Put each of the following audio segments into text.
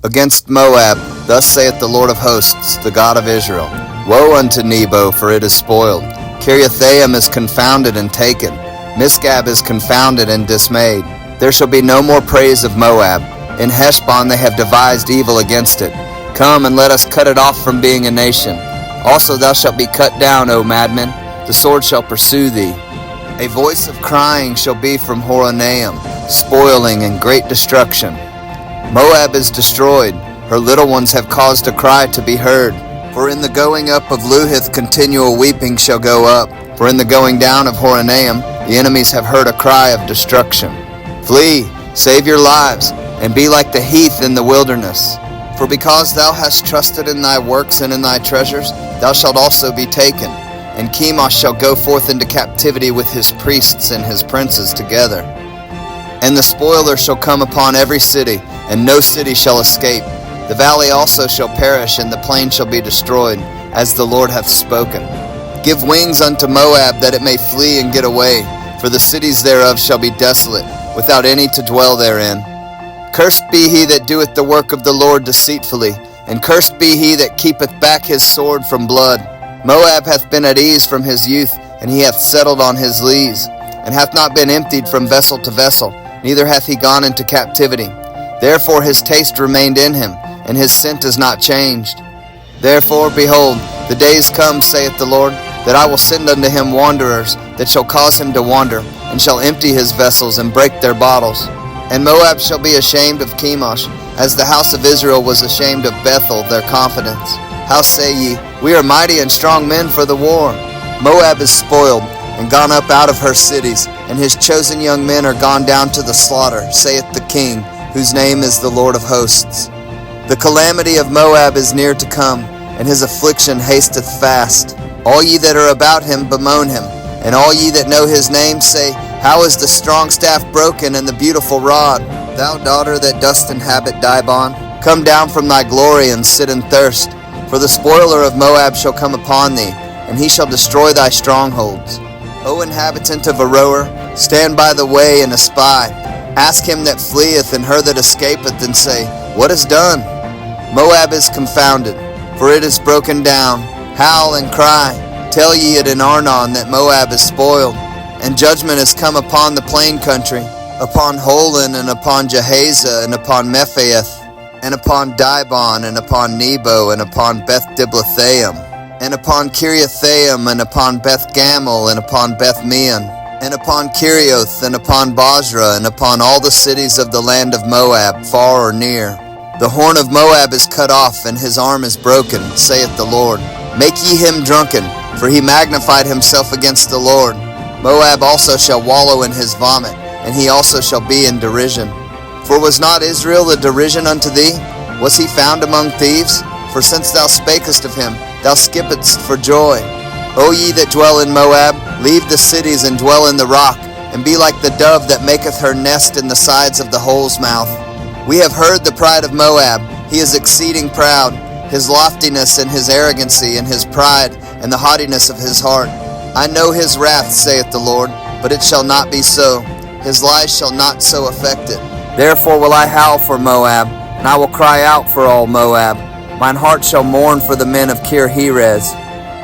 Against Moab, thus saith the Lord of hosts, the God of Israel, Woe unto Nebo, for it is spoiled. Kiriathaim is confounded and taken. Misgab is confounded and dismayed. There shall be no more praise of Moab. In Heshbon they have devised evil against it. Come and let us cut it off from being a nation. Also thou shalt be cut down, O madman. The sword shall pursue thee. A voice of crying shall be from Horonaim, spoiling and great destruction. Moab is destroyed. Her little ones have caused a cry to be heard. For in the going up of Luhith continual weeping shall go up. For in the going down of Horonaim the enemies have heard a cry of destruction. Flee, save your lives, and be like the heath in the wilderness. For because thou hast trusted in thy works and in thy treasures, thou shalt also be taken. And Chemosh shall go forth into captivity with his priests and his princes together. And the spoiler shall come upon every city, and no city shall escape. The valley also shall perish, and the plain shall be destroyed, as the Lord hath spoken. Give wings unto Moab, that it may flee and get away, for the cities thereof shall be desolate, without any to dwell therein. Cursed be he that doeth the work of the Lord deceitfully, and cursed be he that keepeth back his sword from blood. Moab hath been at ease from his youth, and he hath settled on his lees, and hath not been emptied from vessel to vessel, neither hath he gone into captivity. Therefore his taste remained in him, and his scent is not changed. Therefore, behold, the days come, saith the Lord, that I will send unto him wanderers, that shall cause him to wander, and shall empty his vessels, and break their bottles. And Moab shall be ashamed of Chemosh, as the house of Israel was ashamed of Bethel, their confidence. How say ye, We are mighty and strong men for the war? Moab is spoiled, and gone up out of her cities, and his chosen young men are gone down to the slaughter, saith the King, whose name is the Lord of hosts. The calamity of Moab is near to come, and his affliction hasteth fast. All ye that are about him bemoan him, and all ye that know his name say, How is the strong staff broken, and the beautiful rod? Thou daughter that dost inhabit Dibon, come down from thy glory and sit in thirst. For the spoiler of Moab shall come upon thee, and he shall destroy thy strongholds. O inhabitant of Aroer, stand by the way and espy. Ask him that fleeth and her that escapeth, and say, What is done? Moab is confounded, for it is broken down. Howl and cry. Tell ye it in Arnon that Moab is spoiled. And judgment is come upon the plain country, upon Holon, and upon Jahaza, and upon Mephaeth, and upon Dibon, and upon Nebo, and upon Beth Diblathaim, and upon Kiriathaim, and upon Beth Gamel, and upon Beth Meon, and upon Kerioth, and upon Bozrah, and upon all the cities of the land of Moab, far or near. The horn of Moab is cut off, and his arm is broken, saith the Lord. Make ye him drunken, for he magnified himself against the Lord. Moab also shall wallow in his vomit, and he also shall be in derision. For was not Israel a derision unto thee? Was he found among thieves? For since thou spakest of him, thou skippedst for joy. O ye that dwell in Moab, leave the cities and dwell in the rock, and be like the dove that maketh her nest in the sides of the hole's mouth. We have heard the pride of Moab. He is exceeding proud, his loftiness and his arrogancy and his pride and the haughtiness of his heart. I know his wrath, saith the Lord, but it shall not be so. His lies shall not so affect it. Therefore will I howl for Moab, and I will cry out for all Moab. Mine heart shall mourn for the men of Kir-Heres.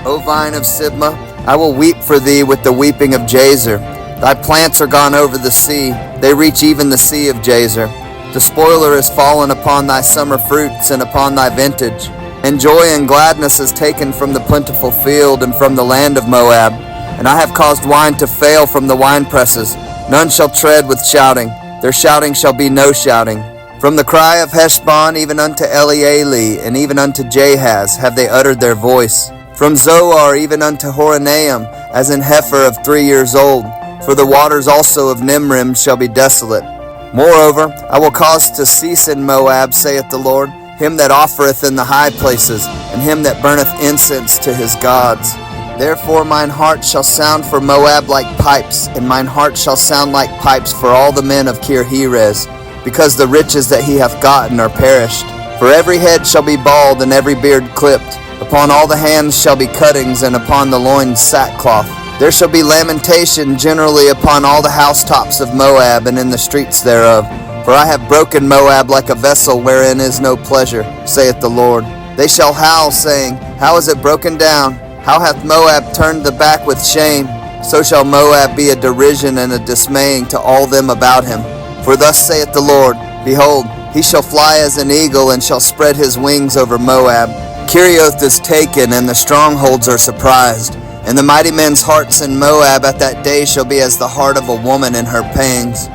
O vine of Sibmah, I will weep for thee with the weeping of Jazer. Thy plants are gone over the sea, they reach even the sea of Jazer. The spoiler is fallen upon thy summer fruits and upon thy vintage. And joy and gladness is taken from the plentiful field and from the land of Moab. And I have caused wine to fail from the winepresses. None shall tread with shouting. Their shouting shall be no shouting. From the cry of Heshbon even unto Elealeh, and even unto Jahaz have they uttered their voice. From Zoar even unto Horonaim, as an heifer of 3 years old. For the waters also of Nimrim shall be desolate. Moreover, I will cause to cease in Moab, saith the Lord, him that offereth in the high places, and him that burneth incense to his gods. Therefore mine heart shall sound for Moab like pipes, and mine heart shall sound like pipes for all the men of Kir-Heres, because the riches that he hath gotten are perished. For every head shall be bald, and every beard clipped. Upon all the hands shall be cuttings, and upon the loins sackcloth. There shall be lamentation generally upon all the housetops of Moab, and in the streets thereof. For I have broken Moab like a vessel wherein is no pleasure, saith the Lord. They shall howl, saying, How is it broken down? How hath Moab turned the back with shame? So shall Moab be a derision and a dismaying to all them about him. For thus saith the Lord, Behold, he shall fly as an eagle, and shall spread his wings over Moab. Kerioth is taken, and the strongholds are surprised. And the mighty men's hearts in Moab at that day shall be as the heart of a woman in her pangs.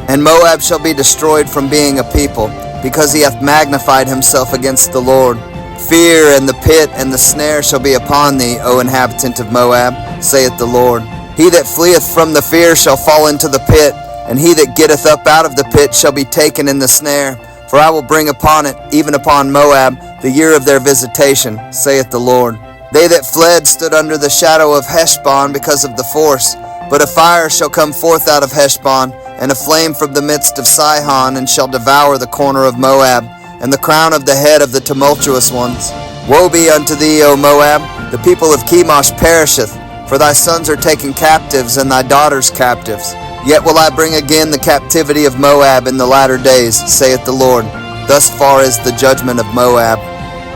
And Moab shall be destroyed from being a people, because he hath magnified himself against the Lord. Fear and the pit and the snare shall be upon thee, O inhabitant of Moab, saith the Lord. He that fleeth from the fear shall fall into the pit, and he that getteth up out of the pit shall be taken in the snare. For I will bring upon it, even upon Moab, the year of their visitation, saith the Lord. They that fled stood under the shadow of Heshbon because of the force. But a fire shall come forth out of Heshbon, and a flame from the midst of Sihon, and shall devour the corner of Moab, and the crown of the head of the tumultuous ones. Woe be unto thee, O Moab! The people of Chemosh perisheth, for thy sons are taken captives, and thy daughters captives. Yet will I bring again the captivity of Moab in the latter days, saith the Lord. Thus far is the judgment of Moab.